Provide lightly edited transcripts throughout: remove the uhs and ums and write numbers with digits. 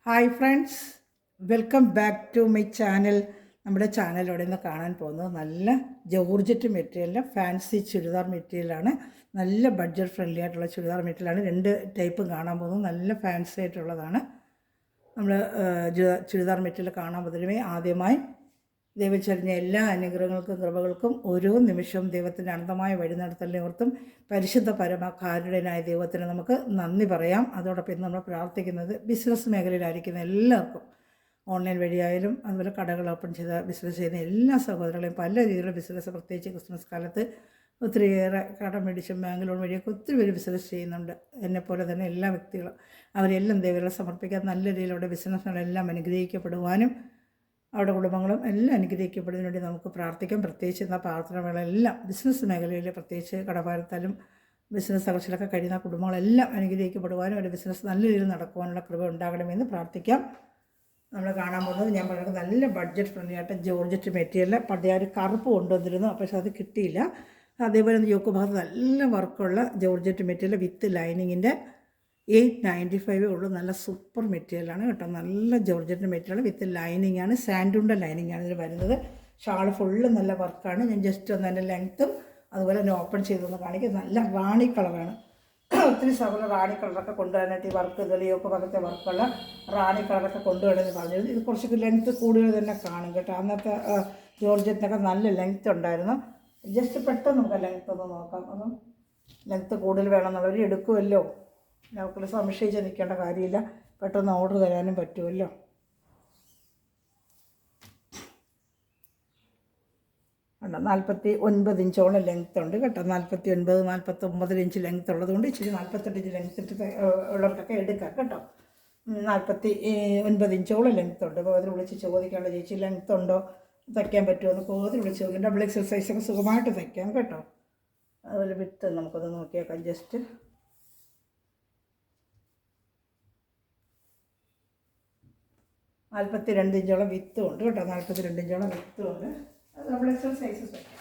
Hi friends, welcome back to my channel. നമ്മുടെ ചാനലിലൂടെ ഇന്ന് കാണാൻ പോകുന്നത് നല്ല ജോർജറ്റ് മെറ്റീരിയലിൻ്റെ ഫാൻസി ചുരിദാർ മെറ്റീരിയലാണ്. നല്ല ബഡ്ജറ്റ് ഫ്രണ്ട്ലി ആയിട്ടുള്ള ചുരിദാർ മെറ്റീരിയലാണ്. രണ്ട് ടൈപ്പും കാണാൻ പോകുന്നത് നല്ല ഫാൻസി ആയിട്ടുള്ളതാണ്. നമ്മൾ ചുരിദാർ മെറ്റീരിയൽ കാണാൻ പോകുന്നതിനുമേ ആദ്യമായി ദൈവം ചൊരിഞ്ഞ എല്ലാ അനുഗ്രഹങ്ങൾക്കും കൃപകൾക്കും ഓരോ നിമിഷവും ദൈവത്തിൻ്റെ അനന്തമായ വഴി നടത്തലിനോർത്തും പരിശുദ്ധ പരമകാരുണ്യനായ ദൈവത്തിന് നമുക്ക് നന്ദി പറയാം. അതോടൊപ്പം ഇന്ന് നമ്മൾ പ്രാർത്ഥിക്കുന്നത് ബിസിനസ് മേഖലയിലായിരിക്കുന്ന എല്ലാവർക്കും, ഓൺലൈൻ വഴിയായാലും അതുപോലെ കടകൾ ഓപ്പൺ ചെയ്ത ബിസിനസ് ചെയ്യുന്ന എല്ലാ സഹോദരങ്ങളെയും പല രീതിയിലുള്ള ബിസിനസ്, പ്രത്യേകിച്ച് ക്രിസ്മസ് കാലത്ത് ഒത്തിരിയേറെ കടം മേടിച്ചും ബാങ്ക് ലോൺ വഴിയൊക്കെ ഒത്തിരി പേര് ബിസിനസ് ചെയ്യുന്നുണ്ട്. എന്നെപ്പോലെ തന്നെ എല്ലാ വ്യക്തികളും അവരെല്ലാം ദൈവങ്ങളെ സമർപ്പിക്കാൻ നല്ല രീതിയിലൂടെ ബിസിനസ്സുകളെല്ലാം അനുഗ്രഹിക്കപ്പെടുവാനും അവരുടെ കുടുംബങ്ങളും എല്ലാം അനുഗ്രഹിക്കപ്പെടുന്നതിന് വേണ്ടി നമുക്ക് പ്രാർത്ഥിക്കാം. പ്രത്യേകിച്ച് ഇന്ന പ്രാർത്ഥനകളെല്ലാം ബിസിനസ് മേഖലയിൽ, പ്രത്യേകിച്ച് കടഭാരത്താലും ബിസിനസ് തകർച്ചയിലൊക്കെ കഴിയുന്ന കുടുംബങ്ങളെല്ലാം അനുഗ്രഹിക്കപ്പെടുവാനും അവരുടെ ബിസിനസ് നല്ല രീതിയിൽ നടക്കുവാനുള്ള കൃപ ഉണ്ടാകണമെന്ന് പ്രാർത്ഥിക്കാം. നമ്മൾ കാണാൻ പോകുന്നത് ഞാൻ പറയുന്നത് നല്ല ബഡ്ജറ്റ് ഫ്രണ്ട്ലി ആയിട്ട് ജോർജറ്റ് മെറ്റീരിയൽ പണ്ടേ ഒരു കറുപ്പ് കൊണ്ടുവന്നിരുന്നു, പക്ഷേ അത് കിട്ടിയില്ല. അതേപോലെ യോക്ക് ഭാഗത്ത് നല്ല വർക്കുള്ള ജോർജറ്റ് മെറ്റീരിയൽ വിത്ത് ലൈനിങ്ങിൻ്റെ 895 ഉള്ളൂ. നല്ല സൂപ്പർ മെറ്റീരിയലാണ് കേട്ടോ. നല്ല ജോർജറ്റ് മെറ്റീരിയൽ വിത്ത് ലൈനിങ് ആണ്, സാൻഡുണ്ട ലൈനിങ് ആണ് ഇതിൽ വരുന്നത്. ഷാൾ ഫുള്ള് നല്ല വർക്കാണ്. ഞാൻ ജസ്റ്റ് ഒന്ന് അതിൻ്റെ ലെങ്ത്തും അതുപോലെ തന്നെ ഓപ്പൺ ചെയ്തൊന്ന് കാണിക്കും. നല്ല റാണി കളറാണ്. ഒത്തിരി സകല റാണി കളറൊക്കെ കൊണ്ടുവരാനായിട്ട് ഈ വർക്ക് ഇതുപോലെയൊക്കെ ഭാഗത്തെ വർക്കുള്ള റാണി കളറൊക്കെ കൊണ്ടുവരണമെന്ന് പറഞ്ഞത്. ഇത് കുറച്ചൊക്കെ ലെങ്ത്ത് കൂടുതൽ തന്നെ കാണും കേട്ടോ. അന്നത്തെ ജോർജറ്റിനൊക്കെ നല്ല ലെങ്ത്ത് ഉണ്ടായിരുന്നു. ജസ്റ്റ് പെട്ടെന്ന് നമുക്ക് ലെങ്ത്ത് ഒന്ന് നോക്കാം. അപ്പം ലെങ്ത്ത് കൂടുതൽ വേണമെന്നുള്ളവർ എടുക്കുമല്ലോ, നമുക്കൊരു സംശയിച്ച് നിൽക്കേണ്ട കാര്യമില്ല, പെട്ടെന്ന് ഓർഡർ തരാനും പറ്റുമല്ലോ. ഉണ്ട് 49 ഇഞ്ചോളം ലെങ്ത്ത് ഉണ്ട് കേട്ടോ. 49, 49 ഇഞ്ച് ലെങ്ത്ത് ഉള്ളതുകൊണ്ട് ഇച്ചിരി 48 ഇഞ്ച് ലെങ്ത്ത് ഉള്ളവർക്കൊക്കെ എടുക്കാം കേട്ടോ. 49 ഇഞ്ചോളം ലെങ്ത്ത് ഉണ്ട്. അപ്പോൾ അതിൽ വിളിച്ച് ചോദിക്കേണ്ട, ചേച്ചി ലെങ്ത്ത് ഉണ്ടോ, തയ്ക്കാൻ പറ്റുമോ എന്ന് കോതിൽ വിളിച്ച് ചോദിക്കും. ഡബിൾ എക്സൽ സൈസൊക്കെ സുഖമായിട്ട് തയ്ക്കാം കേട്ടോ. അതുപോലെ വിത്ത് നമുക്കൊന്ന് നോക്കിയേക്കാം. ജസ്റ്റ് 42 ഇഞ്ചോളം വിത്തും ഉണ്ട് കേട്ടോ. 42 ഇഞ്ചോളം വിത്തും ഉണ്ട്. അത് ഡബിൾ എക്സൽ സൈസസ് വയ്ക്കാം.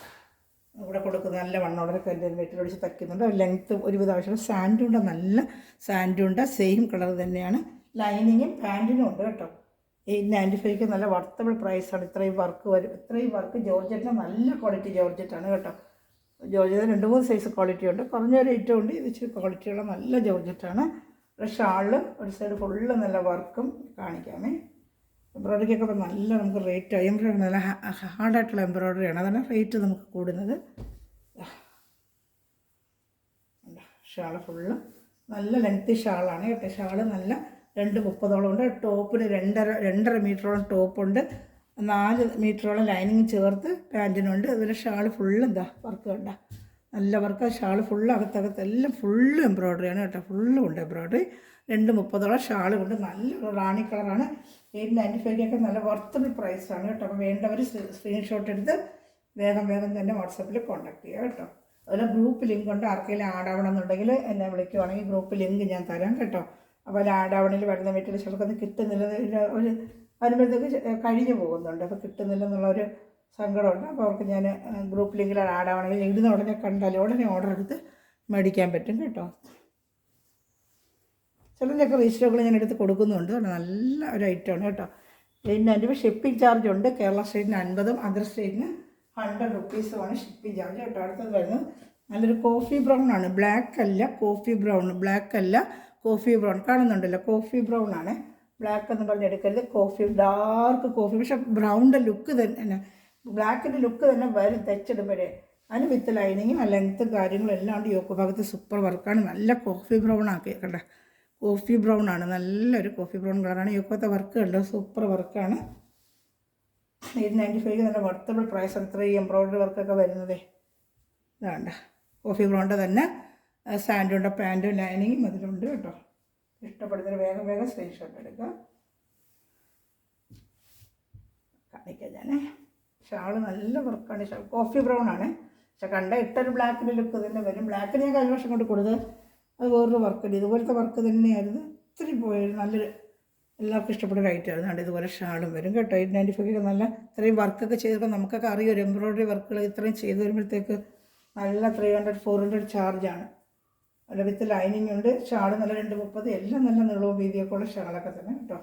ഇവിടെ കൊടുക്കുന്ന നല്ല വണ്ണമുള്ളവരൊക്കെ എൻ്റെ മെറ്റീരിയൽ തയ്ക്കുന്നുണ്ട്. ലെങ്ത്ത് ഒരുവിധ ആവശ്യമുള്ള സാൻഡുണ്ട, നല്ല സാൻഡുണ്ട സെയിം കളർ തന്നെയാണ്. ലൈനിങ്ങും പാൻറ്റിനും ഉണ്ട് കേട്ടോ. 895 നല്ല വർത്തബിൾ പ്രൈസാണ്. ഇത്രയും വർക്ക് ജോർജറ്റിന് നല്ല ക്വാളിറ്റി ജോർജറ്റാണ് കേട്ടോ. ജോർജറ്റിന് 2-3 സൈസ് ക്വാളിറ്റി ഉണ്ട്. കുറഞ്ഞ റേറ്റും ഉണ്ട്. ഇത് ഇച്ചിരി ക്വാളിറ്റിയുള്ള നല്ല ജോർജറ്റാണ്. ഒരു ഷാള് ഒരു സൈഡ് ഫുള്ള് നല്ല വർക്കും കാണിക്കാമേ. എംബ്രോയ്ഡറിക്കൊക്കെ ഇപ്പോൾ നല്ല നമുക്ക് റേറ്റ്, എംബ്രോയ്ഡറി നല്ല ഹാർഡായിട്ടുള്ള എംബ്രോയ്ഡറിയാണ്, അതാണ് റേറ്റ് നമുക്ക് കൂടുന്നത്. ഷാള് ഫുള്ള് നല്ല ലെങ്തി ഷാളാണ് കേട്ടോ. ഷാള് നല്ല 2.30 ഉണ്ട്. ടോപ്പിന് 2.5 മീറ്ററോളം ടോപ്പുണ്ട്. 4 മീറ്ററോളം ലൈനിങ് ചേർത്ത് പാൻറ്റിനുണ്ട്. അതുപോലെ ഷാള് ഫുള്ള് എന്താ വർക്ക് കണ്ട നല്ല വർക്ക്. ഷാള് ഫുള്ള് അകത്തകത്തെല്ലാം ഫുള്ള് എംബ്രോയ്ഡറിയാണ് കേട്ടോ. ഫുള്ളും ഉണ്ട് എംബ്രോയ്ഡറി. 2.30 ഷാള് കൊണ്ട് നല്ല റാണി കളറാണ്. 895 നല്ല വർത്തബിൾ പ്രൈസാണ് കേട്ടോ. അപ്പോൾ വേണ്ടവർ സ്ക്രീൻഷോട്ട് എടുത്ത് വേഗം തന്നെ വാട്സപ്പിൽ കോൺടാക്ട് ചെയ്യുക കേട്ടോ. അതുപോലെ ഗ്രൂപ്പ് ലിങ്ക് ഉണ്ട്. ആർക്കെങ്കിലും ആഡ് ആവണമെന്നുണ്ടെങ്കിൽ എന്നെ വിളിക്കുവാണെങ്കിൽ ഗ്രൂപ്പ് ലിങ്ക് ഞാൻ തരാം കേട്ടോ. അപ്പോൾ അതിൽ ആഡ് ആവണമെങ്കിൽ വരുന്ന മെറ്റീരിയൽ ചിലർക്കൊന്നും കിട്ടുന്നില്ല, ഒരു വരുമ്പോഴത്തേക്ക് കഴിഞ്ഞു പോകുന്നുണ്ട്. അപ്പോൾ കിട്ടുന്നില്ലെന്നുള്ളൊരു സങ്കടമുണ്ട്. അപ്പോൾ അവർക്ക് ഞാൻ ഗ്രൂപ്പ് ലിങ്കിൽ ആഡ് ആവണമെങ്കിൽ ഇടുന്ന ഉടനെ കണ്ടാൽ ഉടനെ ഓർഡർ എടുത്ത് മേടിക്കാൻ പറ്റും കേട്ടോ. ചിലതിൻ്റെയൊക്കെ രജിസ്റ്ററുകൾ ഞാൻ എടുത്ത് കൊടുക്കുന്നുണ്ട്. നല്ല ഒരു ഐറ്റമാണ് കേട്ടോ. 895 ഷിപ്പിംഗ് ചാർജ് ഉണ്ട്. കേരള സ്റ്റേറ്റിന് 50, അതർ സ്റ്റേറ്റിന് 100 റുപ്പീസുമാണ് ഷിപ്പിംഗ് ചാർജ് കേട്ടോ. അടുത്തത് വരുന്നത് നല്ലൊരു കോഫി ബ്രൗൺ ആണ്. ബ്ലാക്ക് അല്ല, കോഫി ബ്രൗൺ. ബ്ലാക്ക് അല്ല, കോഫി ബ്രൗൺ കാണുന്നുണ്ടല്ലോ. കോഫി ബ്രൗൺ ആണ്. ബ്ലാക്ക് എന്ന് പറഞ്ഞെടുക്കരുത്. Coffee, dark coffee. പക്ഷേ ബ്രൗണിൻ്റെ ലുക്ക് തന്നെ, ബ്ലാക്കിൻ്റെ ലുക്ക് തന്നെ വരും തെച്ചിടുമ്പോഴേ. അതിന് വിത്ത് ലൈനിങ്ങും ലെങ്ത്തും കാര്യങ്ങളും എല്ലാം ഉണ്ട്. യോക്ക് ഭാഗത്ത് സൂപ്പർ വർക്കാണ്. നല്ല കോഫി ബ്രൗൺ ആക്കി കണ്ടേ. കോഫി ബ്രൗൺ ആണ്, നല്ലൊരു കോഫി ബ്രൗൺ കളറാണ്. യോക്കത്തെ വർക്ക് ഉണ്ട്, സൂപ്പർ വർക്കാണ്. 895 നല്ല വർത്തബിൾ പ്രൈസ്. ഇത്രയും എംബ്രോയ്ഡറി വർക്കൊക്കെ വരുന്നതേ. ഇതാണ്ട കോഫി ബ്രൗണിൻ്റെ തന്നെ സാൻഡുണ്ട പാൻറ്റും ലൈനിങ്ങും അതിലുണ്ട് കേട്ടോ. ഇഷ്ടപ്പെടുന്നതിന് വേഗം സ്ക്രീൻഷോട്ട് എടുക്കുക. കാണിക്കാം ഞാൻ. ഷാള് നല്ല വർക്കാണ്. ഷാൾ കോഫി ബ്രൗൺ ആണ്. പക്ഷെ കണ്ട ഇട്ടൊരു ബ്ലാക്കിൻ്റെ ലുക്ക് തന്നെ വരും. ബ്ലാക്കിന് ഞാൻ കഴിഞ്ഞ വർഷം കൊണ്ട് കൊടുത്തത് അത് വേറൊരു വർക്കില്ല, ഇതുപോലത്തെ വർക്ക് തന്നെയായിരുന്നു. ഇത്തിരി പോയത് നല്ലൊരു എല്ലാവർക്കും ഇഷ്ടപ്പെട്ട ഒരു ഐറ്റമായിരുന്നു. അതുകൊണ്ട് ഇതുപോലെ ഷാളും വരും കേട്ടോ. 895 നല്ല ഇത്രയും വർക്കൊക്കെ ചെയ്തപ്പോൾ നമുക്കൊക്കെ അറിയാം ഒരു എംബ്രോയ്ഡറി വർക്കുകൾ ഇത്രയും ചെയ്ത് വരുമ്പോഴത്തേക്ക് നല്ല 300-400 ചാർജാണ്. അല്ല വിത്ത് ലൈനിങ് ഉണ്ട്. ഷാൾ നല്ല 2.30, എല്ലാം നല്ല നീളവും വീതിയൊക്കെ ഉള്ള ഷാളൊക്കെ തന്നെ കേട്ടോ.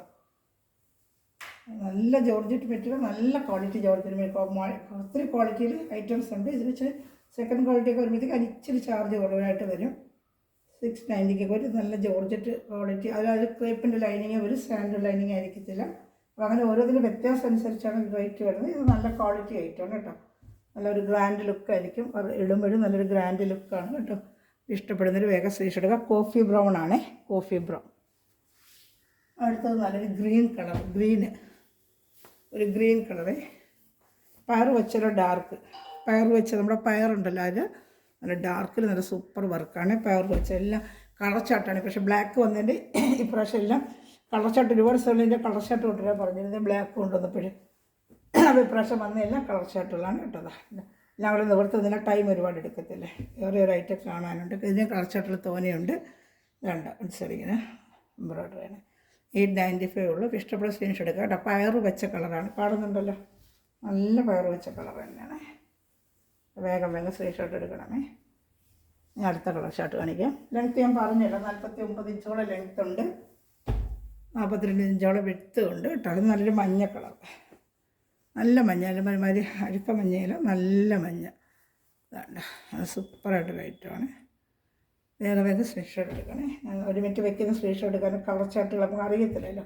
നല്ല ജോർജറ്റ് മെറ്റീരിയൽ, നല്ല ക്വാളിറ്റി ജോർജറ്റ് മെറ്റീരിയൽ. ഒത്തിരി ക്വാളിറ്റിയിൽ ഐറ്റംസ് ഉണ്ട്. ഇതിൽ വെച്ച് സെക്കൻഡ് ക്വാളിറ്റിയൊക്കെ വരുമ്പോഴത്തേക്ക് ഇച്ചിരി ചാർജ് കുറവായിട്ട് വരും. 690 ഒരു നല്ല ജോർജറ്റ് ക്വാളിറ്റി. അതിൽ ക്രേപ്പിൻ്റെ ലൈനിങ് ഒരു സ്റ്റാൻഡേർഡ് ലൈനിങ് ആയിരിക്കത്തില്ല. അപ്പോൾ അങ്ങനെ ഓരോന്നിനും വ്യത്യാസം അനുസരിച്ചാണ് റേറ്റ് വരുന്നത്. ഇത് നല്ല ക്വാളിറ്റി ഐറ്റമാണ് കേട്ടോ. നല്ലൊരു ഗ്രാൻഡ് ലുക്കായിരിക്കും. അത് ഇടുമ്പോഴും നല്ലൊരു ഗ്രാൻഡ് ലുക്കാണ് കേട്ടോ. ഇഷ്ടപ്പെടുന്നൊരു വേഗം സ്ക്രീൻഷോട്ട് എടുക്കുക. കോഫി ബ്രൗൺ ആണ്, കോഫി ബ്രൗൺ. അടുത്തത് നല്ലൊരു ഗ്രീൻ കളർ, ഒരു ഗ്രീൻ കളറ്. പയർ വെച്ചൊരു ഡാർക്ക്, പയർ വെച്ച നമ്മുടെ പയറുണ്ടല്ലോ അതിൽ നല്ല ഡാർക്കിൽ നല്ല സൂപ്പർ വർക്കാണ്. പയർ വെച്ച എല്ലാം കളർ ചാർട്ടാണ്. പക്ഷേ ബ്ലാക്ക് വന്നതിൻ്റെ ഇപ്രാവശ്യം എല്ലാം കളർ ചാർട്ട് ഒരുപാട് സ്ഥലത്തിൻ്റെ കളർ ചാർട്ട് കൊണ്ടുവരാൻ പറഞ്ഞിരുന്നത്. ബ്ലാക്ക് കൊണ്ടുവന്നപ്പോഴും അപ്പോൾ ഇപ്രാവശ്യം വന്നതെല്ലാം കളർ ചാർട്ടുകളാണ് കേട്ടത്. എല്ലാം കൂടെ നിവർത്തുന്നതിന് ടൈം ഒരുപാട് എടുക്കത്തില്ലേ. വേറെ ഒരു ഐറ്റം കാണാനുണ്ട്. ഇതിന് കളർ ചാർട്ടിൽ തോനെയുണ്ട്. വേണ്ട മനസ്സിലിങ്ങനെ എംബ്രോയ്ഡറിയാണ്. 895 ഉള്ളൂ. ഇഷ്ടപ്പെട്ട സ്ക്രീൻഷോട്ട് എടുക്കുക കേട്ടോ. പയർ വെച്ച കളറാണ്, കാണുന്നുണ്ടല്ലോ. നല്ല പയർ വെച്ച കളർ തന്നെയാണ്. വേഗം സ്ക്രീൻഷോട്ട് എടുക്കണമേ. ഞാൻ അടുത്ത കളർ ഷർട്ട് കാണിക്കാം. ലെങ്ത്ത് ഞാൻ പറഞ്ഞില്ല, 49 ഇഞ്ചോളം ലെങ്ത്ത് ഉണ്ട്, 42 ഇഞ്ചോളം വിഡ്ത്ത് ഉണ്ട് കേട്ടോ. അത് നല്ലൊരു മഞ്ഞ കളർ, നല്ല മഞ്ഞ, അല്ലമാതിരി അഴുക്ക മഞ്ഞയില, നല്ല മഞ്ഞ. ഇതാണ്ട് അത് സൂപ്പറായിട്ടൊരു ഐറ്റമാണ്. വേഗം സ്ക്രീൻഷോട്ട് എടുക്കണേ. ഒരു മിനിറ്റ് വെക്കുന്ന സ്ക്രീൻഷോട്ട് എടുക്കാനും കളർ ചാർട്ടുകൾ നമുക്ക് അറിയത്തില്ലല്ലോ.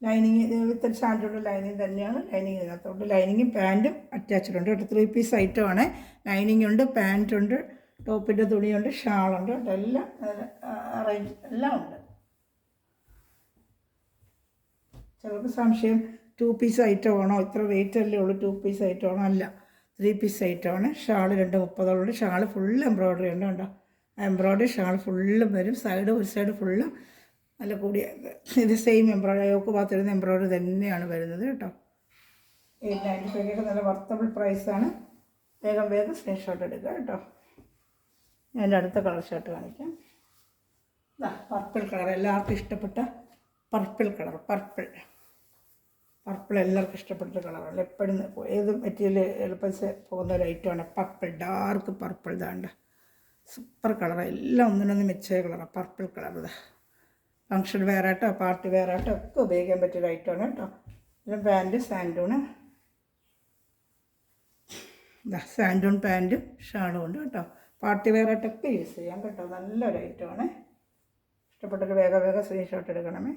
ലൈനിങ് വിത്ത് സ്റ്റാൻഡേർഡ് ലൈനിങ് തന്നെയാണ്. ലൈനിങ് ഇതിനകത്തോണ്ട് ലൈനിങ്ങും പാൻറ്റും അറ്റാച്ച്ഡ് ഉണ്ട് കേട്ടോ. 3 പീസ് ഐറ്റമാണ്. ലൈനിങ് ഉണ്ട്, പാൻറ്റുണ്ട്, ടോപ്പിൻ്റെ തുണിയുണ്ട്, ഷാളുണ്ട് കേട്ടോ. എല്ലാം അറേഞ്ച് എല്ലാം ഉണ്ട്. ചിലർക്ക് സംശയം 2 പീസ് ഐറ്റമാണോ, ഇത്ര റേറ്റ് അല്ലേ ഉള്ളൂ, 2 പീസ് ഐറ്റമാണോ? അല്ല, 3 പീസ് ഐറ്റമാണ്. ഷാൾ 230 ഷാൾ ഫുള്ള് എംബ്രോയ്ഡറി ഉണ്ട് കേട്ടോ. എംബ്രോയ്ഡറി ഷാൾ ഫുള്ളും വരും. ഒരു സൈഡ് ഫുള്ളും നല്ല കൂടിയ ഇത് സെയിം എംബ്രോയ്ഡറി, യോക്ക് ഭാഗത്തിരുന്ന എംബ്രോയ്ഡറി തന്നെയാണ് വരുന്നത് കേട്ടോ. 895 നല്ല വർത്തബിൾ പ്രൈസാണ്. വേഗം സ്ക്രീൻഷോട്ട് എടുക്കുക കേട്ടോ. ഞാൻ എൻ്റെ അടുത്ത കളർ ഷർട്ട് കാണിക്കാം. പർപ്പിൾ കളർ, എല്ലാവർക്കും ഇഷ്ടപ്പെട്ട പർപ്പിൾ കളർ. പർപ്പിൾ എല്ലാവർക്കും ഇഷ്ടപ്പെട്ട കളറാണ്. എപ്പോഴും ഏത് മെറ്റീരിയൽ എളുപ്പം പോകുന്ന ഒരു ഐറ്റമാണ് പർപ്പിൾ. Dark purple. ഇതാണ്ട് സൂപ്പർ കളറാണ്. എല്ലാം ഒന്നിനൊന്ന് മെച്ചമായ കളറാണ് പർപ്പിൾ കളർ. ഇതാ ഫങ്ഷൻ വെയറായിട്ടോ പാർട്ടി വെയറായിട്ടോ ഒക്കെ ഉപയോഗിക്കാൻ പറ്റിയൊരു ഐറ്റമാണ് കേട്ടോ. പിന്നെ പാൻറ്റ് സാൻഡൂൺ പാൻറ്റും ഷാളും ഉണ്ട് കേട്ടോ. പാർട്ടി വെയറായിട്ടൊക്കെ യൂസ് ചെയ്യാം കേട്ടോ. നല്ലൊരു ഐറ്റമാണ്. ഇഷ്ടപ്പെട്ടൊരു വേഗം സ്ക്രീൻഷോട്ട് എടുക്കണമേ.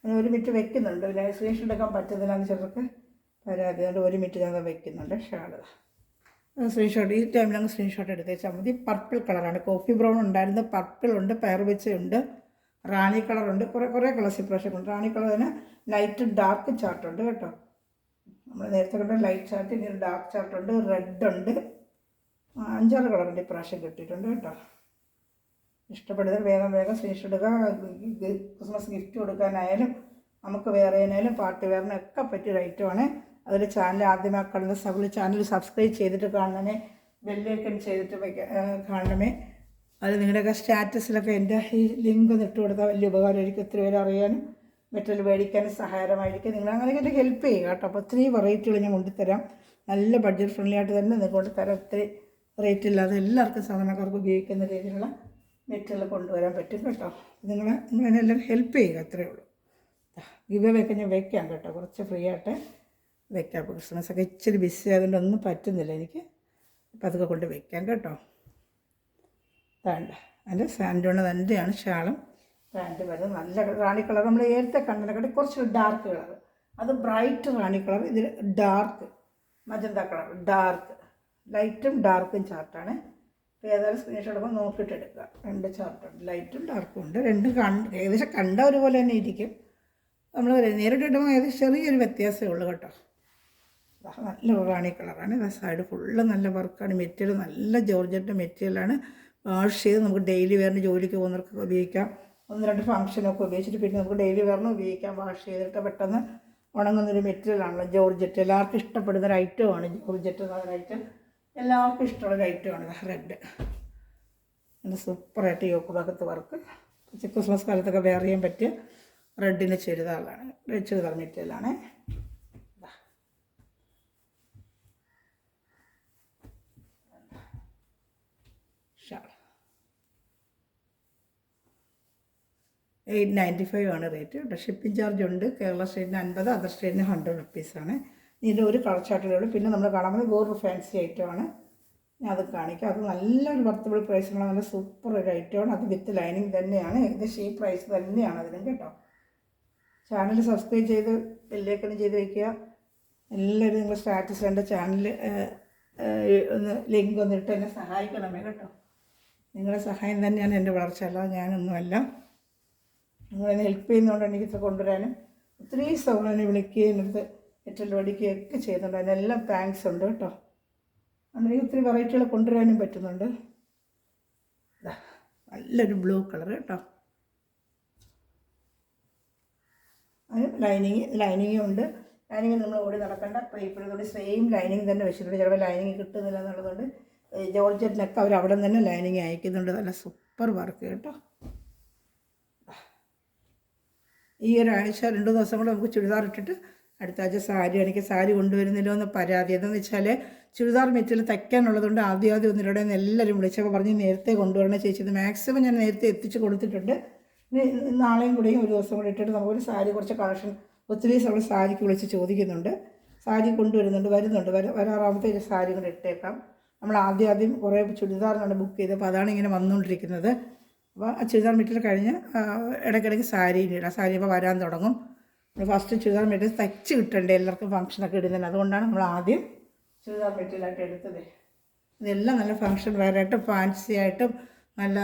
ഒരു മിനിറ്റ് വെക്കുന്നുണ്ട്. പിന്നെ സ്ക്രീൻഷോട്ട് എടുക്കാൻ പറ്റുന്നില്ലാന്ന് ചിലർക്ക് പരാതി. അതുകൊണ്ട് 1 മിനിറ്റ് ഞാൻ വെക്കുന്നുണ്ട്. ഷാൾ സ്ക്രീൻഷോട്ട് ഈ ടൈമിലങ്ങ് സ്ക്രീൻഷോട്ട് എടുത്തേച്ചാൽ മതി. പർപ്പിൾ കളറാണ്. കോഫി ബ്രൗൺ ഉണ്ടായിരുന്നു, പർപ്പിൾ ഉണ്ട്, പയർ വെച്ചുണ്ട്, റാണി കളറുണ്ട്, കുറേ കളേഴ്സ് ഇപ്രാവശ്യം ഉണ്ട്. റാണി കളറിന് ലൈറ്റ് ഡാർക്ക് ചാർട്ടുണ്ട് കേട്ടോ. നമ്മൾ നേരത്തെ കണ്ട ലൈറ്റ് ചാർട്ട്, ഇനി ഡാർക്ക് ചാർട്ടുണ്ട്, റെഡ് ഉണ്ട്, 5-6 കളറുണ്ട് ഇപ്രാവശ്യം കിട്ടിയിട്ടുണ്ട് കേട്ടോ. ഇഷ്ടപ്പെടുന്നത് വേഗം സ്ക്രീൻഷോട്ട് എടുക്കുക. ക്രിസ്മസ് ഗിഫ്റ്റ് കൊടുക്കാനായാലും നമുക്ക് വേറെയായാലും പാർട്ടി വെയറിനൊക്കെ പറ്റിയൊരു ഐറ്റമാണ്. അതിൽ ചാനൽ ആദ്യമായി കാണുന്ന ചാനൽ സബ്സ്ക്രൈബ് ചെയ്തിട്ട് കാണണമേ, ബെല്ലൈക്കൺ ചെയ്തിട്ട് കാണണമേ. അത് നിങ്ങളുടെയൊക്കെ സ്റ്റാറ്റസിലൊക്കെ എൻ്റെ ഈ ലിങ്ക് ഇട്ട് കൊടുത്താൽ വലിയ ഉപകാരമായിരിക്കും. ഒത്തിരി പേര് അറിയാനും മെറ്റീരിയൽ മേടിക്കാനും സഹായകരമായിരിക്കും. നിങ്ങൾ അങ്ങനെയൊക്കെ എൻ്റെ ഹെൽപ്പ് ചെയ്യുക കേട്ടോ. അപ്പോൾ ഒത്തിരി വെറൈറ്റികൾ ഞാൻ കൊണ്ടുതരാം. നല്ല ബഡ്ജറ്റ് ഫ്രണ്ട്ലി ആയിട്ട് തന്നെ നിങ്ങൾക്ക് കൊണ്ടുതരാം. ഒത്തിരി റേറ്റ് ഇല്ലാതെ എല്ലാവർക്കും സാധാരണക്കാർക്ക് ഉപയോഗിക്കുന്ന രീതിയിലുള്ള മെറ്റീരിയൽ കൊണ്ടുവരാൻ പറ്റും കേട്ടോ. നിങ്ങളെന്നെ എല്ലാവരും ഹെൽപ്പ് ചെയ്യുക, അത്രയേ ഉള്ളൂ. ഗിവവേയൊക്കെ ഞാൻ വെക്കാം കേട്ടോ, കുറച്ച് ഫ്രീ ആയിട്ട് വെക്കാം. അപ്പോൾ ക്രിസ്മസൊക്കെ ഇച്ചിരി ബിസി ആയതുകൊണ്ട് ഒന്നും പറ്റുന്നില്ല എനിക്ക്. അപ്പോൾ അതൊക്കെ കൊണ്ട് വെക്കാം കേട്ടോ. വേണ്ട അതിൻ്റെ സാൻഡൂൺ തന്നെയാണ് ഷാളും പാൻറ്റ് വരുന്നത്. നല്ല റാണി കളർ. നമ്മൾ നേരത്തെ കണ്ടതിനെക്കാട്ടി കുറച്ച് ഡാർക്ക് കളർ. അത് ബ്രൈറ്റ് റാണി കളർ, ഇതിൽ ഡാർക്ക് മജന്ത കളർ. ഡാർക്ക് ലൈറ്റും ഡാർക്കും ചാർട്ടാണ്. അപ്പോൾ ഏതായാലും സ്ക്രീൻഷോട്ട് എടുക്കുമ്പോൾ നോക്കിയിട്ട് എടുക്കുക. 2 ചാർട്ടുണ്ട്, ലൈറ്റും ഡാർക്കും ഉണ്ട്. രണ്ടും ഏകദേശം കണ്ട ഒരുപോലെ തന്നെ ഇരിക്കും. നമ്മൾ നേരിട്ട് ഇടുമ്പോൾ ഏകദേശം ചെറിയൊരു വ്യത്യാസമേ ഉള്ളൂ കേട്ടോ. നല്ല റാണി കളറാണ്. സൈഡ് ഫുള്ള് നല്ല വർക്കാണ്. മെറ്റീരിയൽ നല്ല ജോർജറ്റ് മെറ്റീരിയലാണ്. വാഷ് ചെയ്ത് നമുക്ക് ഡെയിലി വെയറിന് ജോലിക്ക് പോകുന്നവർക്കൊക്കെ ഉപയോഗിക്കാം. 1-2 ഫംഗ്ഷനൊക്കെ ഉപയോഗിച്ചിട്ട് പിന്നെ നമുക്ക് ഡെയിലി വെയറിന് ഉപയോഗിക്കാം. വാഷ് ചെയ്തിട്ട് പെട്ടെന്ന് ഉണങ്ങുന്നൊരു മെറ്റീരിയലാണല്ലോ ജോർജറ്റ്. എല്ലാവർക്കും ഇഷ്ടപ്പെടുന്നൊരു ഐറ്റമാണ് ജോർജറ്റ് എന്നൊരു ഐറ്റം. എല്ലാവർക്കും ഇഷ്ടമുള്ളൊരു ഐറ്റമാണ് റെഡ്. നല്ല സൂപ്പറായിട്ട് യോക്ക് ഭാഗത്ത് വർക്ക്. ക്രിസ്മസ് കാലത്തൊക്കെ വെയർ ചെയ്യാൻ പറ്റിയ റെഡിൻ്റെ ചുരിദാർ മെറ്റീരിയലാണ്. 895 ആണ് റേറ്റ് കേട്ടോ. ഷിപ്പിംഗ് ചാർജ് ഉണ്ട്. കേരള സ്റ്റേറ്റിന് 50, അതർ സ്റ്റേറ്റിന് 100 റുപ്പീസാണ്. ഇതിൻ്റെ ഒരു കളർ ചാർട്ടിലേ ഉള്ളൂ. പിന്നെ നമ്മൾ കാണാൻ പോകുന്നത് വേറൊരു ഫാൻസി ഐറ്റമാണ്. ഞാൻ അത് കാണിക്കാം. അത് നല്ലൊരു വർത്തബിൾ പ്രൈസിനുള്ള നല്ല സൂപ്പർ ഒരു ഐറ്റമാണ്. അത് വിത്ത് ലൈനിങ് തന്നെയാണ്. ഏകദേശം ഈ പ്രൈസ് തന്നെയാണ് അതിനും കേട്ടോ. ചാനൽ സബ്സ്ക്രൈബ് ചെയ്ത് ബെല്ലൈക്കൺ ചെയ്ത് വയ്ക്കുക. എല്ലാവരും നിങ്ങൾ സ്റ്റാറ്റസ് എൻ്റെ ചാനൽ ഒന്ന് ലിങ്ക് വന്നിട്ട് എന്നെ സഹായിക്കണമേ കേട്ടോ. നിങ്ങളുടെ സഹായം തന്നെയാണ് എൻ്റെ വളർച്ച, അല്ലാതെ ഞാനൊന്നുമല്ല. നിങ്ങളെന്നെ ഹെൽപ്പ് ചെയ്യുന്നതുകൊണ്ട് എനിക്ക് കൊണ്ടുവരാനും ഒത്തിരി സൗകര്യം വിളിക്കുകയും എടുത്ത് ഏറ്റവും പഠിക്കുകയൊക്കെ ചെയ്യുന്നുണ്ട്. അതിനെല്ലാം താങ്ക്സ് ഉണ്ട് കേട്ടോ. അങ്ങനെ ഒത്തിരി വെറൈറ്റികൾ കൊണ്ടുവരാനും പറ്റുന്നുണ്ട്. നല്ലൊരു ബ്ലൂ കളർ കേട്ടോ. അതിന് ലൈനിങ്ങും ഉണ്ട്. ലൈനിങ് നമ്മൾ ഓടി നടക്കേണ്ട. ഇപ്പോഴത്തോടെ സെയിം ലൈനിങ് തന്നെ വെച്ചിട്ടുണ്ട്. ചിലപ്പോൾ ലൈനിങ് കിട്ടുന്നില്ല എന്നുള്ളതുകൊണ്ട് ജോർജറ്റിനൊക്കെ അവർ അവിടെ നിന്ന് തന്നെ ലൈനിങ് അയക്കുന്നുണ്ട്. നല്ല സൂപ്പർ വർക്ക് കേട്ടോ. ഈ ഒരാഴ്ച 2 ദിവസം കൂടെ നമുക്ക് ചുരിദാർ ഇട്ടിട്ട് അടുത്ത ആഴ്ച സാരി. എനിക്ക് സാരി കൊണ്ടുവരുന്നില്ലോ എന്ന് പരാതി. എന്താണെന്ന് വെച്ചാൽ ചുരിദാർ മെറ്റീരിയൽ തയ്ക്കാനുള്ളതുകൊണ്ട് ആദ്യം ഒന്നിലൂടെ എല്ലാവരും വിളിച്ചപ്പോൾ പറഞ്ഞ് നേരത്തെ കൊണ്ടുവരണ ചേച്ചി. ഇത് മാക്സിമം ഞാൻ നേരത്തെ എത്തിച്ച് കൊടുത്തിട്ടുണ്ട്. നാളെയും കൂടെയും ഒരു ദിവസം കൂടി ഇട്ടിട്ട് നമുക്കൊരു സാരി കുറച്ച് കളക്ഷൻ ഒത്തിരി നമ്മൾ സാരിക്ക് വിളിച്ച് ചോദിക്കുന്നുണ്ട്. സാരി കൊണ്ടുവരുന്നുണ്ട്, വരാറാമത്തെ ഒരു സാരി കൂടെ ഇട്ടേക്കാം. നമ്മൾ ആദ്യം കുറേ ചുരിദാറിനാണ് ബുക്ക് ചെയ്തത്. അപ്പോൾ അതാണ് ഇങ്ങനെ വന്നുകൊണ്ടിരിക്കുന്നത്. അപ്പോൾ ആ ചുരിദാർ മെറ്റീരിയൽ കഴിഞ്ഞ് ഇടയ്ക്കിടയ്ക്ക് സാരി ഇടാം. സാരി അപ്പോൾ വരാൻ തുടങ്ങും. ഫസ്റ്റ് ചുരിദാർ മെറ്റീരിയൽ തയ്ച്ച് കിട്ടണ്ടേ, എല്ലാവർക്കും ഫംഗ്ഷനൊക്കെ ഇടുന്നത്. അതുകൊണ്ടാണ് നമ്മൾ ആദ്യം ചുരിദാർ മെറ്റീരിയലായിട്ട് എടുത്തത്. ഇതെല്ലാം നല്ല ഫംഗ്ഷൻ വെയറായിട്ടും ഫാൻസി ആയിട്ടും നല്ല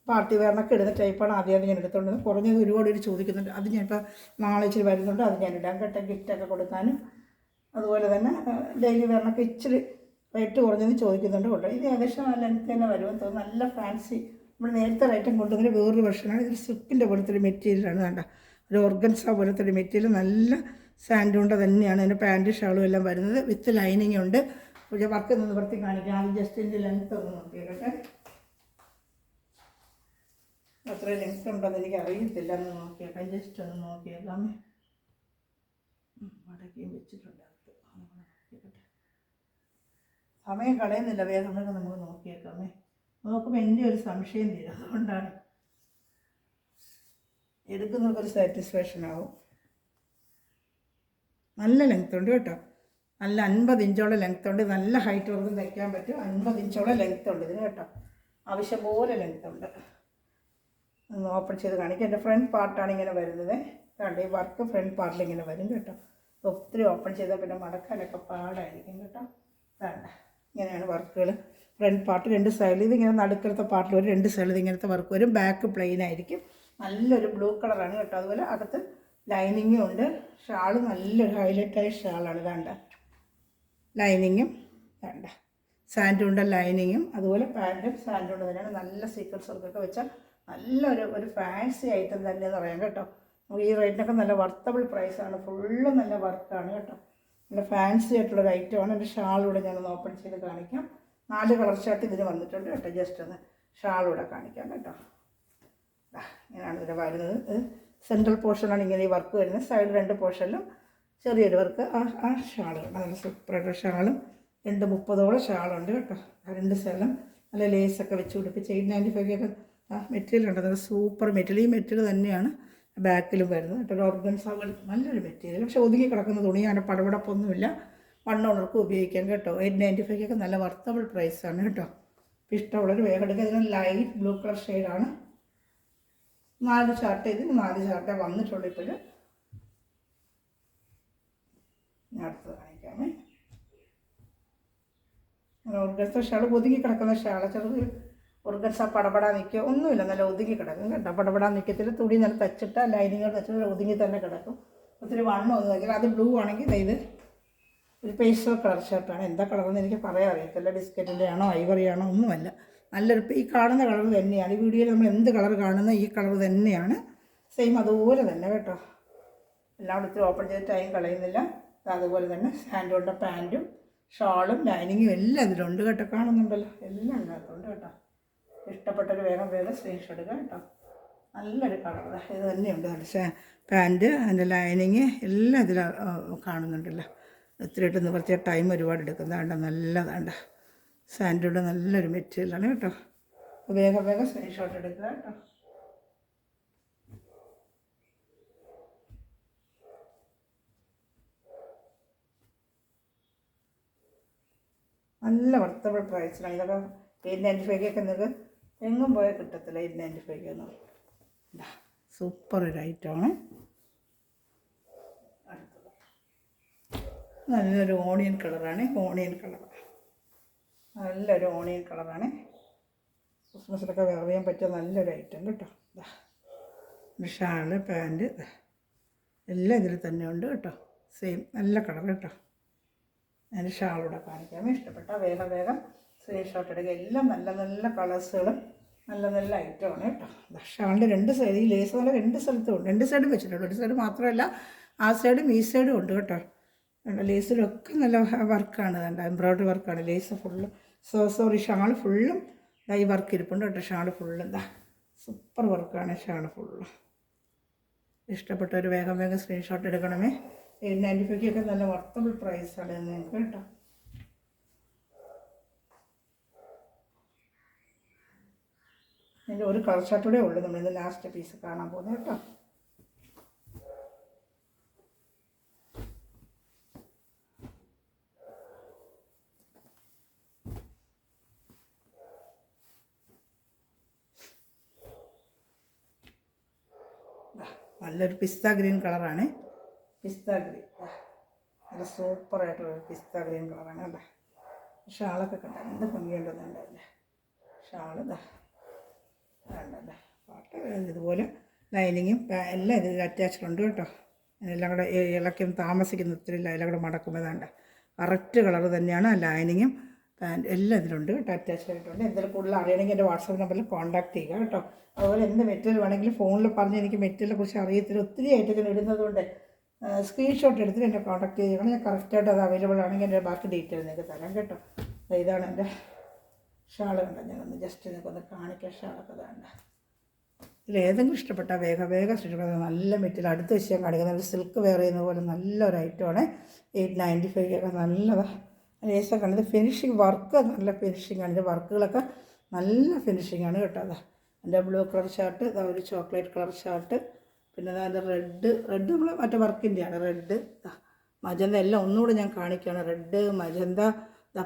പാർട്ടി വെയറിനൊക്കെ ഇടുന്ന ടൈപ്പാണ് ആദ്യം ഞാൻ എടുത്തുകൊണ്ടത്. കുറഞ്ഞത് ഒരുപാട് പേര് ചോദിക്കുന്നുണ്ട്. അത് ഞാനിപ്പോൾ നാളെ ഇച്ചിരി വരുന്നുണ്ട്. അത് ഞാൻ ഇടാം കേട്ടോ. ഗിഫ്റ്റൊക്കെ കൊടുക്കാനും അതുപോലെ തന്നെ ഡെയിലി വെയറിനൊക്കെ ഇച്ചിരി റേറ്റ് കുറഞ്ഞത് ചോദിക്കുന്നുണ്ട് കേട്ടോ. ഇത് ഏകദേശം ലെങ്ത്ത് തന്നെ വരുമെന്ന് തോന്നുന്നു. നല്ല ഫാൻസി. നമ്മൾ നേരത്തെ റേറ്റും കൊണ്ടുവന്നൊരു വേറൊരു വെർഷനാണ്. ഇതൊരു സിപ്പിൻ്റെ പോലത്തെ ഒരു മെറ്റീരിയലാണ്. വേണ്ട ഒരു ഓർഗൻസ പോലത്തെ ഒരു മെറ്റീരിയൽ. നല്ല സാൻഡുണ്ട തന്നെയാണ്. അതിൻ്റെ പാൻറ്റ് ഷാളും എല്ലാം വരുന്നത്. വിത്ത് ലൈനിങ് ഉണ്ട്. വർക്ക് നിന്ന് നിവർത്തി കാണിക്കാം. അത് ജസ്റ്റ് ഇതിൻ്റെ ലെങ്ത്ത് ഒന്ന് നോക്കിയേക്കട്ടെ. അത്ര ലെങ്ത്ത് ഉണ്ടെന്ന് എനിക്ക് അറിയത്തില്ല. എന്ന് നോക്കിയേക്കാം. ജസ്റ്റ് ഒന്ന് നോക്കിയേക്കാമേ. മടക്കിയും വെച്ചിട്ടുണ്ട്. സമയം കളയുന്നില്ല. വേഗം നമുക്ക് നോക്കിയേക്കാമേ. നോക്കുമ്പോൾ എൻ്റെ ഒരു സംശയം തീരും. അതുകൊണ്ടാണ് എടുക്കുന്നവർക്കൊരു സാറ്റിസ്ഫാക്ഷൻ ആവും. നല്ല ലെങ്ത്ത് ഉണ്ട് കേട്ടോ. നല്ല 50 ഇഞ്ചോളം ലെങ്ത്ത് ഉണ്ട്. നല്ല ഹൈറ്റ് വർക്കും തയ്ക്കാൻ പറ്റും. 50 ഇഞ്ചോളം ലെങ്ത്ത് ഉണ്ട് ഇതിന് കേട്ടോ. ആവശ്യം പോലെ ലെങ്ത്ത് ഉണ്ട്. ഒന്ന് ഓപ്പൺ ചെയ്ത് കാണിക്കാം. എൻ്റെ ഫ്രണ്ട് പാർട്ടാണ് ഇങ്ങനെ വരുന്നത്. കണ്ടോ, ഈ വർക്ക് ഫ്രണ്ട് പാർട്ടിൽ ഇങ്ങനെ വരും കേട്ടോ. ഒത്തിരി ഓപ്പൺ ചെയ്താൽ പിന്നെ മടക്കാനൊക്കെ പാടായിരിക്കും കേട്ടോ. വേണ്ട, ഇങ്ങനെയാണ് വർക്കുകൾ. ഫ്രണ്ട് പാർട്ട് 2 സൈഡിൽ ഇതിങ്ങനെ നടുക്കലത്തെ പാർട്ടിൽ ഒരു 2 സൈഡിൽ ഇങ്ങനത്തെ വർക്ക് വരും. ബാക്ക് പ്ലെയിൻ ആയിരിക്കും. നല്ലൊരു ബ്ലൂ കളറാണ് കേട്ടോ. അതുപോലെ അകത്ത് ലൈനിങ്ങും ഉണ്ട്. ഷാള് നല്ലൊരു ഹൈലൈറ്റായ ഷാളാണ്. വേണ്ട ലൈനിങ്ങും വേണ്ട സാൻഡുണ്ട ലൈനിങ്ങും അതുപോലെ പാൻറ്റും സാൻഡുണ്ട തന്നെയാണ്. നല്ല സീക്വൻസ് വർക്കൊക്കെ വെച്ചാൽ നല്ലൊരു ഫാൻസി ഐറ്റം തന്നെയെന്ന് പറയാം കേട്ടോ. നമുക്ക് ഈ റേറ്റിനൊക്കെ നല്ല വർത്തബിൾ പ്രൈസാണ്. ഫുള്ള് നല്ല വർക്കാണ് കേട്ടോ. നല്ല ഫാൻസി ആയിട്ടുള്ളൊരു ഐറ്റമാണ്. എൻ്റെ ഷാളൂടെ ഞാനൊന്ന് ഓപ്പൺ ചെയ്ത് കാണിക്കാം. 4 കളർ ചാർട്ട് ഇതിന് വന്നിട്ടുണ്ട് കേട്ടോ. ജസ്റ്റ് ഒന്ന് ഷാളൂടെ കാണിക്കാം കേട്ടോ. ഇങ്ങനെയാണ് ഇതിൻ്റെ വരുന്നത്. സെൻട്രൽ പോർഷനാണ് ഇങ്ങനെ ഈ വർക്ക് വരുന്നത്. സൈഡ് 2 പോർഷനിലും ചെറിയൊരു വർക്ക്. ആ ഷാളുകൾ നല്ല സൂപ്പറായിട്ട് ഷാളും 230ഓളം ഷാളുണ്ട് കേട്ടോ. 2 സൈഡിലും നല്ല ലേസൊക്കെ വെച്ച് പിടിപ്പിച്ച് 895 ഒക്കെ മെറ്റീരിയൽ ഉണ്ട്. നല്ല സൂപ്പർ മെറ്റീരിയൽ. ഈ മെറ്റീരിയൽ തന്നെയാണ് ബാക്കിലും വരുന്നത് കേട്ടോ. ഓർഗൻസ നല്ലൊരു മെറ്റീരിയൽ. പക്ഷേ ഒതുങ്ങി കിടക്കുന്ന തുണിയാണ്. പടപടപ്പൊന്നുമില്ല. വണ്ണമുള്ളവർക്ക് ഉപയോഗിക്കാം കേട്ടോ. 895 ഒക്കെ നല്ല വർത്തബിൾ പ്രൈസാണ് കേട്ടോ. ഇഷ്ടമുള്ളൊരു വേഗം എടുക്കുക. ഇതിന് ലൈറ്റ് ബ്ലൂ കളർ ഷെയ്ഡാണ്. 4 ചാർട്ട്. ഇതിന് 4 ചാർട്ടേ വന്നിട്ടുള്ളൂ. ഇപ്പോഴും ഞാൻ അടുത്ത് കാണിക്കാമേ. ഓർഗൻസ ഷാൾ ഒതുങ്ങി കിടക്കുന്ന ഷാള. ചെറുത് ഓർഗൻസ പടപടാ നിൽക്കുക ഒന്നുമില്ല. നല്ല ഒതുങ്ങി കിടക്കും കേട്ടോ. പടപടാ നിൽക്കത്തില്ല. തുണി നല്ല തച്ചിട്ട് ലൈനിങ്ങൾ തച്ചിട്ട് ഒതുങ്ങി തന്നെ കിടക്കും. ഒത്തിരി വണ്ണം ഒന്നും നോക്കിയാൽ അത് ബ്ലൂ ആണെങ്കിൽ ഇത് ഒരു പേസ്റ്റൽ കളർ ഷർട്ടാണ്. എന്താ കളറെന്ന് എനിക്ക് പറയാൻ അറിയത്തില്ല. ബിസ്ക്കറ്റിൻ്റെ ആണോ ഐവറി ആണോ ഒന്നുമല്ല. നല്ലൊരു ഈ കാണുന്ന കളർ തന്നെയാണ്. ഈ വീഡിയോയിൽ നമ്മൾ എന്ത് കളർ കാണുന്ന ഈ കളർ തന്നെയാണ്. സെയിം അതുപോലെ തന്നെ കേട്ടോ. എല്ലാം ഒത്തിരി ഓപ്പൺ ചെയ്ത് ടൈം കളയുന്നില്ല. അതുപോലെ തന്നെ സാൻഡോണ്ട പാൻറ്റും ഷാളും ലൈനിങ്ങും എല്ലാം ഇതിലുണ്ട് കേട്ടോ. കാണുന്നുണ്ടല്ലോ, എല്ലാം ഇതിനകത്തുണ്ട് കേട്ടോ. ഇഷ്ടപ്പെട്ടൊരു വേഗം സ്ക്രീൻഷോട്ട് എടുക്കുക കേട്ടോ. നല്ലൊരു കളർ ഇത് തന്നെയുണ്ട്. പാൻറ്റ് അതിൻ്റെ ലൈനിങ് എല്ലാം ഇതിൽ കാണുന്നുണ്ടല്ലോ. ഒത്തിരി ഇട്ട് നിവർത്തിയ ടൈം ഒരുപാട് എടുക്കുന്നതാണ്ട. നല്ലതാണ്ട സാൻഡുള്ള നല്ലൊരു മെറ്റീരിയലാണ് കേട്ടോ. വേഗം സ്ക്രീൻഷോട്ട് എടുക്കുക കേട്ടോ. നല്ല വർത്തബിൾ പ്രൈസിലാണ്. ഇതൊക്കെ 895 നിങ്ങൾക്ക് എങ്ങും പോയാൽ കിട്ടത്തില്ല. 895 എന്ന് സൂപ്പർ ഒരു ഐറ്റമാണ്. നല്ലൊരു ഓണിയൻ കളറാണ്. നല്ലൊരു ഓണിയൻ കളറാണ്. ക്രിസ്മസിലൊക്കെ വെയർ ചെയ്യാൻ പറ്റിയ നല്ലൊരു ഐറ്റം കേട്ടോ. ഷാള്, പാൻറ്റ് എല്ലാം ഇതിൽ തന്നെ ഉണ്ട് കേട്ടോ. സെയിം നല്ല കളർ കേട്ടോ. ഞാൻ ഷാളൂടെ കാണിക്കാം. ഇഷ്ടപ്പെട്ട വേഗം സ്ക്രീൻഷോട്ട് എടുക്കുക. എല്ലാം നല്ല നല്ല കളേഴ്സുകളും നല്ല നല്ല ഐറ്റമാണ് കേട്ടോ. ഷാളിൻ്റെ 2 സൈഡ് ഈ ലേസ് പോലെ 2 സ്ഥലത്തും ഉണ്ട്. 2 സൈഡും വെച്ചിട്ടുണ്ട്. ഒരു സൈഡ് മാത്രമല്ല, ആ സൈഡും ഈ സൈഡും ഉണ്ട് കേട്ടോ. ലേസിലൊക്കെ നല്ല വർക്കാണ്. വേണ്ട എംബ്രോയ്ഡറി വർക്കാണ്. ലേസ് ഫുള്ളും ഷാൾ ഫുള്ളും ഈ വർക്ക് ഇരിപ്പുണ്ട് കേട്ടോ. ഷാൾ ഫുള്ളും സൂപ്പർ വർക്കാണ്. ഷാൾ ഫുള്ളും ഇഷ്ടപ്പെട്ടവർ വേഗം സ്ക്രീൻഷോട്ട് എടുക്കണമേ. 895 നല്ല വർത്തബിൾ പ്രൈസാണ് നിങ്ങൾക്ക് കേട്ടോ. അതിൻ്റെ ഒരു കളർ ഷർട്ടൂടെ ഉള്ളൂ നമ്മളിന്ന് ലാസ്റ്റ് പീസ് കാണാൻ പോകുന്നത് കേട്ടോ. നല്ലൊരു പിസ്ത ഗ്രീൻ കളറാണ്. നല്ല സൂപ്പറായിട്ടുള്ളൊരു പിസ്ത ഗ്രീൻ കളറാണ് കേട്ടോ. ഷാളൊക്കെ കണ്ട എന്ത് ഭംഗിയുണ്ടെന്നുണ്ടല്ലേ. ഷാള് വേണ്ടല്ലേ. പാട്ട് ഇതുപോലെ ലൈനിങ്ങും എല്ലാം ഇതിൽ അറ്റാച്ച്ഡ് ഉണ്ട് കേട്ടോ. എല്ലാം കൂടെ ഇളക്കും താമസിക്കുന്ന ഒത്തിരി എല്ലാം കൂടെ മടക്കുമ്പോൾ വേണ്ട കറക്റ്റ് കളർ തന്നെയാണ്. ലൈനിങ്ങും പാൻറ്റ് എല്ലാം ഇതിലുണ്ട് കേട്ടോ. അറ്റാച്ച്ഡ് ആയിട്ടുണ്ട്. എന്തെങ്കിലും കൂടുതൽ അറിയണമെങ്കിൽ എൻ്റെ വാട്സാപ്പ് നമ്പറിൽ കോൺടാക്ട് ചെയ്യുക കേട്ടോ. അതുപോലെ എന്ത് മെറ്റീരിയൽ വേണമെങ്കിലും ഫോണിൽ പറഞ്ഞ് എനിക്ക് മെറ്റീരിയലിനെ കുറിച്ച് അറിയത്തില്ല. ഒത്തിരി ഐറ്റങ്ങൾ ഇടുന്നതുകൊണ്ട് സ്ക്രീൻഷോട്ട് എടുത്തിട്ട് എന്നെ കോൺടാക്ട് ചെയ്യണം. ഞാൻ കറക്റ്റായിട്ട് അത് അവൈലബിൾ ആണെങ്കിൽ എൻ്റെ ബാക്കി ഡീറ്റെയിൽ നിങ്ങൾക്ക് തരാം കേട്ടോ. ഇതാണ് എൻ്റെ ഷാള് കണ്ട. ഞാനൊന്ന് ജസ്റ്റ് നിങ്ങൾക്കൊന്ന് കാണിക്കാം. ഷാളൊക്കെ വേണ്ട. ഇതിലേതെങ്കിലും ഇഷ്ടപ്പെട്ടാൽ വേഗം ഇഷ്ടപ്പെട്ട നല്ല മെറ്റീരിയൽ അടുത്ത വിഷയം കാണിക്കുന്നത്. ഒരു സിൽക്ക് വെയർ ചെയ്യുന്ന പോലെ നല്ലൊരു ഐറ്റമാണ്. 895 ഒക്കെ നല്ലതാണ്. ലേസൊക്കെ കണ്ടത് ഫിനിഷിങ് വർക്ക് നല്ല ഫിനിഷിങ്ങാണ്. ഇതിൻ്റെ വർക്കുകളൊക്കെ നല്ല ഫിനിഷിങ്ങാണ് കേട്ടോ. എൻ്റെ ബ്ലൂ കളർ ഷർട്ട്, ഒരു ചോക്ലേറ്റ് കളർ ഷർട്ട്, പിന്നെ അതിൻ്റെ റെഡ് നമ്മൾ മറ്റേ വർക്കിൻ്റെയാണ്. റെഡ്, മജന്ത എല്ലാം ഒന്നുകൂടെ ഞാൻ കാണിക്കുകയാണ്. റെഡ്, മജന്ത,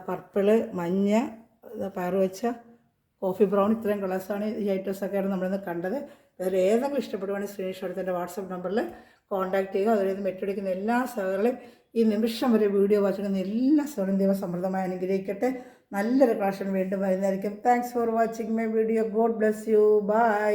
പർപ്പിള്, മഞ്ഞ, പയർ വെച്ച, കോഫി ബ്രൗൺ, ഇത്രയും കളേഴ്സാണ് ഈ ഐറ്റംസൊക്കെയാണ് നമ്മളിന്ന് കണ്ടത്. അതിൽ ഏതെങ്കിലും ഇഷ്ടപ്പെടുവാണെങ്കിൽ സ്ക്രീൻഷോട്ട് എടുത്ത് എൻ്റെ വാട്സപ്പ് നമ്പറിൽ കോൺടാക്ട് ചെയ്യുക. അതുപോലെ മെറ്റെടുക്കുന്ന എല്ലാ സഹകളെയും ഈ നിമിഷം വരെ വീഡിയോ വാച്ചിക്കുന്ന എല്ലാ സഹകളും ദൈവം സമൃദ്ധമായി അനുഗ്രഹിക്കട്ടെ. നല്ലൊരു കളക്ഷൻ വീണ്ടും വരുന്നതായിരിക്കും. Thanks for watching my video. God bless you. By.